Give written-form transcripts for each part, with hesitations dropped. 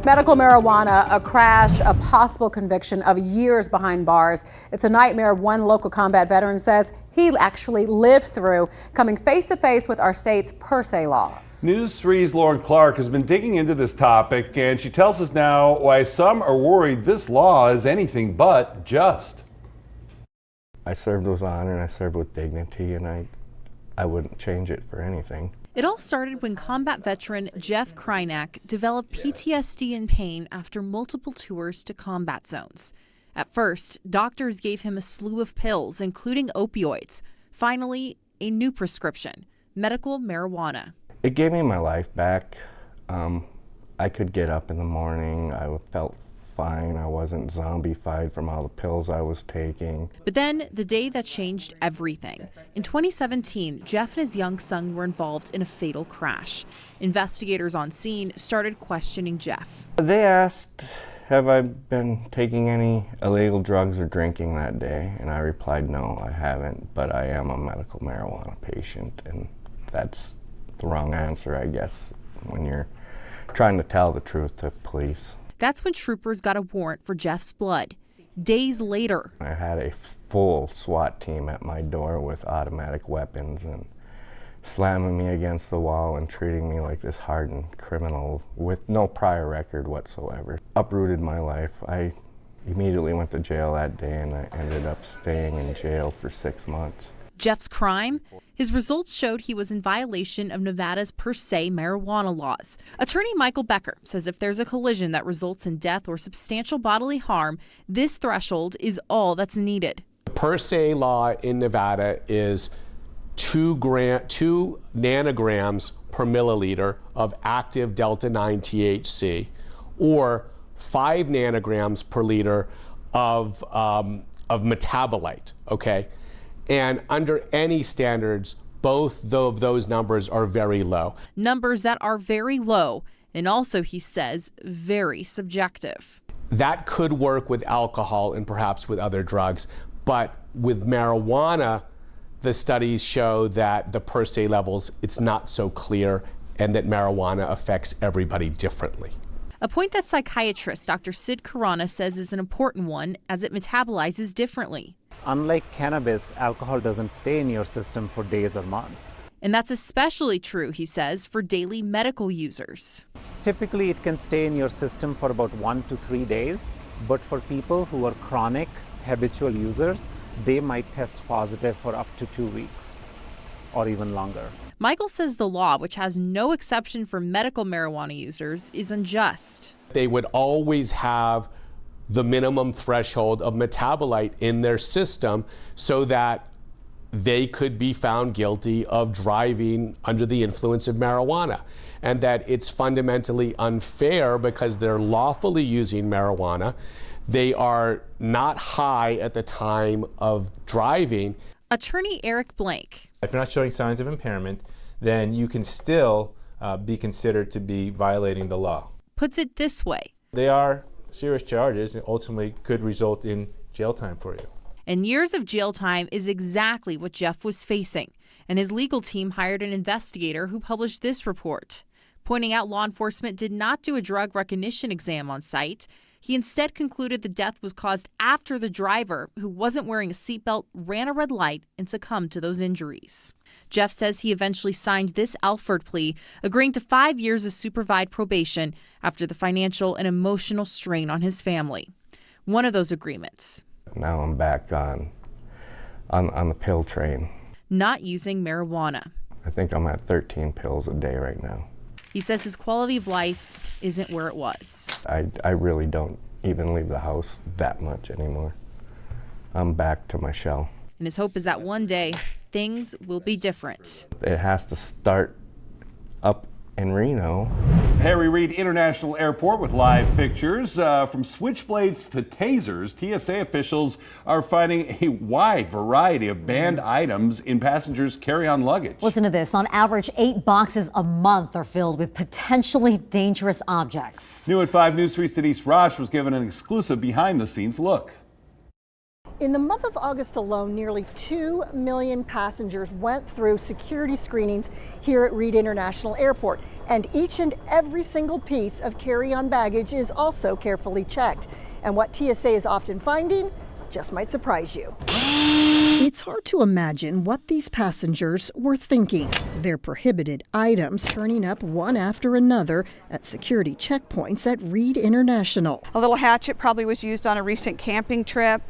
Medical marijuana, a crash, a possible conviction of years behind bars. It's a nightmare one local combat veteran says he actually lived through, coming face to face with our state's per se laws. News 3's Lauren Clark has been digging into this topic, and she tells us now why some are worried this law is anything but just. I served with honor and I served with dignity, and I wouldn't change it for anything. It all started when combat veteran Jeff Krynak developed PTSD and pain after multiple tours to combat zones. At first, doctors gave him a slew of pills, including opioids. Finally, a new prescription, medical marijuana. It gave me my life back. I could get up in the morning. I felt fine. I wasn't zombified from all the pills I was taking. But then, the day that changed everything. In 2017, Jeff and his young son were involved in a fatal crash. Investigators on scene started questioning Jeff. They asked, have I been taking any illegal drugs or drinking that day? And I replied, no, I haven't, but I am a medical marijuana patient. And that's the wrong answer, I guess, when you're trying to tell the truth to police. That's when troopers got a warrant for Jeff's blood. Days later, I had a full SWAT team at my door with automatic weapons and slamming me against the wall and treating me like this hardened criminal with no prior record whatsoever. Uprooted my life. I immediately went to jail that day, and I ended up staying in jail for 6 months. Jeff's crime? His results showed he was in violation of Nevada's per se marijuana laws. Attorney Michael Becker says if there's a collision that results in death or substantial bodily harm, this threshold is all that's needed. The per se law in Nevada is 2 nanograms per milliliter of active delta-9 THC, or 5 nanograms per liter of metabolite, okay? And under any standards, both of those numbers are very low. Numbers that are very low, and also, he says, very subjective. That could work with alcohol and perhaps with other drugs, but with marijuana, the studies show that the per se levels, it's not so clear, and that marijuana affects everybody differently. A point that psychiatrist Dr. Sid Khurana says is an important one, as it metabolizes differently. Unlike cannabis, alcohol doesn't stay in your system for days or months. And that's especially true, he says, for daily medical users. Typically, it can stay in your system for about 1 to 3 days, but for people who are chronic, habitual users, they might test positive for up to 2 weeks or even longer. Michael says the law, which has no exception for medical marijuana users, is unjust. They would always have the minimum threshold of metabolite in their system so that they could be found guilty of driving under the influence of marijuana, and that it's fundamentally unfair because they're lawfully using marijuana. They are not high at the time of driving. Attorney Eric Blank. If you're not showing signs of impairment, then you can still be considered to be violating the law. Puts it this way. They are serious charges and ultimately could result in jail time for you. And years of jail time is exactly what Jeff was facing. And his legal team hired an investigator who published this report, pointing out law enforcement did not do a drug recognition exam on site. He instead concluded the death was caused after the driver, who wasn't wearing a seatbelt, ran a red light and succumbed to those injuries. Jeff says he eventually signed this Alford plea, agreeing to 5 years of supervised probation after the financial and emotional strain on his family. One of those agreements. Now I'm back on the pill train. Not using marijuana. I think I'm at 13 pills a day right now. He says his quality of life isn't where it was. I really don't even leave the house that much anymore. I'm back to my shell. And his hope is that one day things will be different. It has to start up in Reno. Harry Reid International Airport with live pictures. From switchblades to tasers, TSA officials are finding a wide variety of banned items in passengers' carry-on luggage. Listen to this. On average, 8 boxes a month are filled with potentially dangerous objects. New at 5 News 3's Denise Roche was given an exclusive behind-the-scenes look. In the month of August alone, nearly 2 million passengers went through security screenings here at Reid International Airport. And each and every single piece of carry-on baggage is also carefully checked. And what TSA is often finding just might surprise you. It's hard to imagine what these passengers were thinking. Their prohibited items turning up one after another at security checkpoints at Reid International. A little hatchet probably was used on a recent camping trip.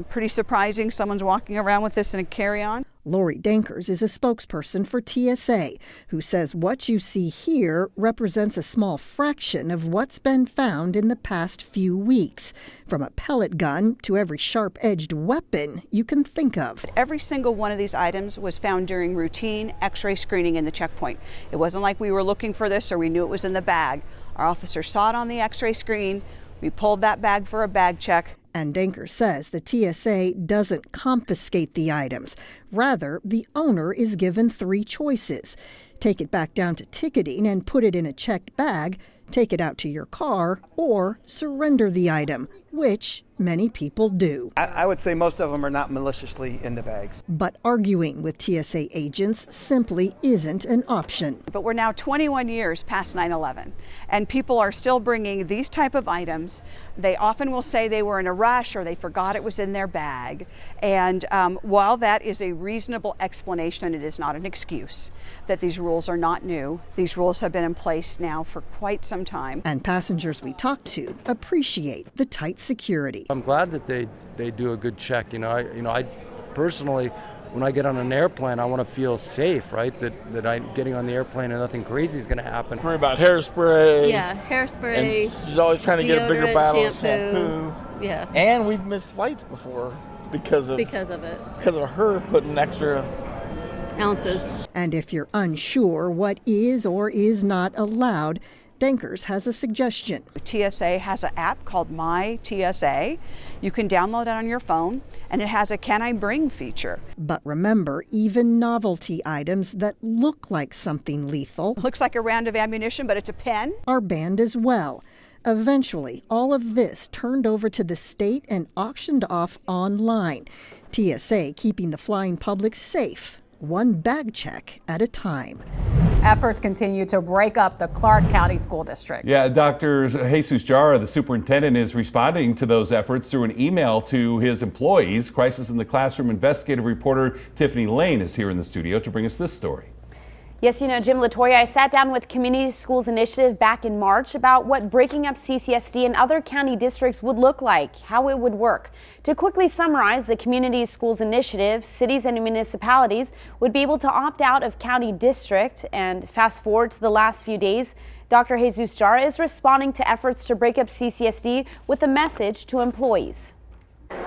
Pretty surprising, someone's walking around with this in a carry-on. Lori Dankers is a spokesperson for TSA, who says what you see here represents a small fraction of what's been found in the past few weeks, from a pellet gun to every sharp-edged weapon you can think of. Every single one of these items was found during routine X-ray screening in the checkpoint. It wasn't like we were looking for this or we knew it was in the bag. Our officer saw it on the X-ray screen. We pulled that bag for a bag check. And Danker says the TSA doesn't confiscate the items. Rather, the owner is given 3 choices. Take it back down to ticketing and put it in a checked bag, take it out to your car, or surrender the item, which many people do. I would say most of them are not maliciously in the bags. But arguing with TSA agents simply isn't an option. But we're now 21 years past 9/11, and people are still bringing these type of items. They often will say they were in a rush or they forgot it was in their bag. And while that is a reasonable explanation, it is not an excuse that these rules are not new. These rules have been in place now for quite some time. And passengers we talk to appreciate the tight security. I'm glad that they do a good check. I personally, when I get on an airplane, I want to feel safe, right? That I'm getting on the airplane and nothing crazy is going to happen. Worry about hairspray. Yeah, hairspray. And she's always trying to get a bigger bottle of shampoo. Yeah. And we've missed flights before because of it. Because of her putting extra ounces. And if you're unsure what is or is not allowed, Dankers has a suggestion. TSA has an app called My TSA. You can download it on your phone, and it has a Can I Bring feature. But remember, even novelty items that look like something lethal, Looks like a round of ammunition, but it's a pen, are banned as well. Eventually, all of this turned over to the state and auctioned off online. TSA keeping the flying public safe, one bag check at a time. Efforts continue to break up the Clark County School District. Yeah, Dr. Jesus Jara, the superintendent, is responding to those efforts through an email to his employees. Crisis in the Classroom investigative reporter Tiffany Lane is here in the studio to bring us this story. Yes, Jim, Latoya, I sat down with Community Schools Initiative back in March about what breaking up CCSD and other county districts would look like, how it would work. To quickly summarize, the Community Schools Initiative, cities and municipalities would be able to opt out of county district. And fast forward to the last few days, Dr. Jesus Jara is responding to efforts to break up CCSD with a message to employees.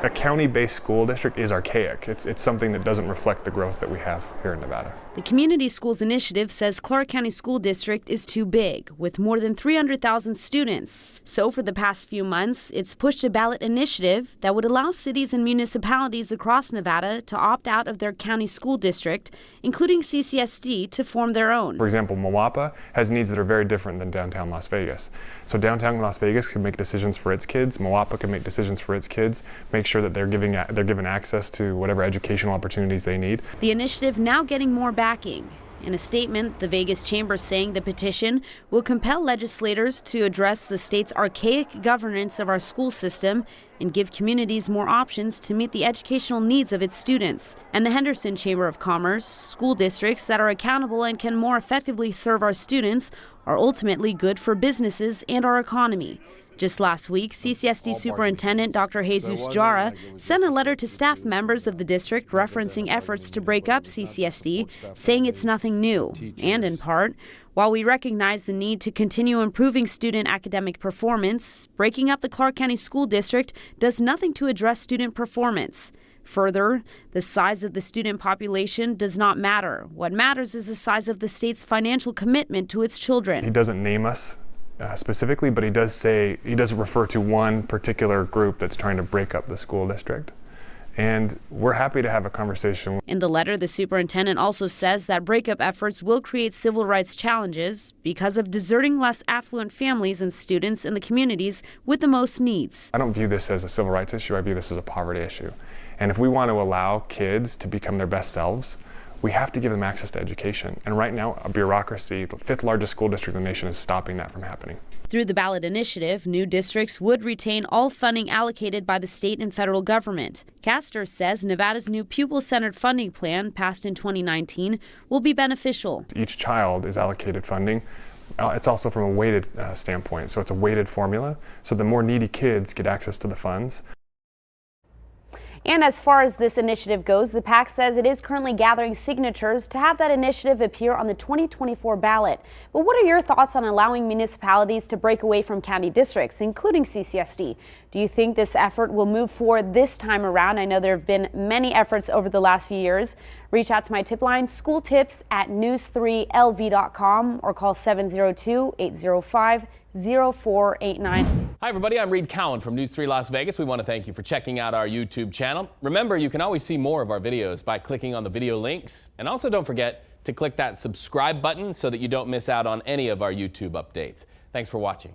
A county-based school district is archaic. It's something that doesn't reflect the growth that we have here in Nevada. The Community Schools Initiative says Clark County School District is too big, with more than 300,000 students. So for the past few months, it's pushed a ballot initiative that would allow cities and municipalities across Nevada to opt out of their county school district, including CCSD, to form their own. For example, Moapa has needs that are very different than downtown Las Vegas. So downtown Las Vegas can make decisions for its kids. Moapa can make decisions for its kids, make sure that they're given access to whatever educational opportunities they need. The initiative now getting more backing. In a statement, the Vegas Chamber saying the petition will compel legislators to address the state's archaic governance of our school system and give communities more options to meet the educational needs of its students. And the Henderson Chamber of Commerce, school districts that are accountable and can more effectively serve our students are ultimately good for businesses and our economy. Just last week, CCSD Superintendent Dr. Jesus Jara sent a letter to staff members of the district referencing efforts to break up CCSD, saying it's nothing new. And in part, while we recognize the need to continue improving student academic performance, breaking up the Clark County School District does nothing to address student performance. Further, the size of the student population does not matter. What matters is the size of the state's financial commitment to its children. He doesn't name us specifically, but he does refer to one particular group that's trying to break up the school district. And we're happy to have a conversation. In the letter, the superintendent also says that breakup efforts will create civil rights challenges because of deserting less affluent families and students in the communities with the most needs. I don't view this as a civil rights issue. I view this as a poverty issue. And if we want to allow kids to become their best selves, we have to give them access to education. And right now, a bureaucracy, the 5th largest school district in the nation, is stopping that from happening. Through the ballot initiative, new districts would retain all funding allocated by the state and federal government. Castor says Nevada's new pupil-centered funding plan, passed in 2019, will be beneficial. Each child is allocated funding. It's also from a weighted standpoint, so it's a weighted formula. So the more needy kids get access to the funds. And as far as this initiative goes, the PAC says it is currently gathering signatures to have that initiative appear on the 2024 ballot. But what are your thoughts on allowing municipalities to break away from county districts, including CCSD? Do you think this effort will move forward this time around? I know there have been many efforts over the last few years. Reach out to my tip line, schooltips@news3lv.com, or call 702-805-0489. Hi everybody, I'm Reed Cowan from News 3 Las Vegas. We want to thank you for checking out our YouTube channel. Remember, you can always see more of our videos by clicking on the video links. And also don't forget to click that subscribe button so that you don't miss out on any of our YouTube updates. Thanks for watching.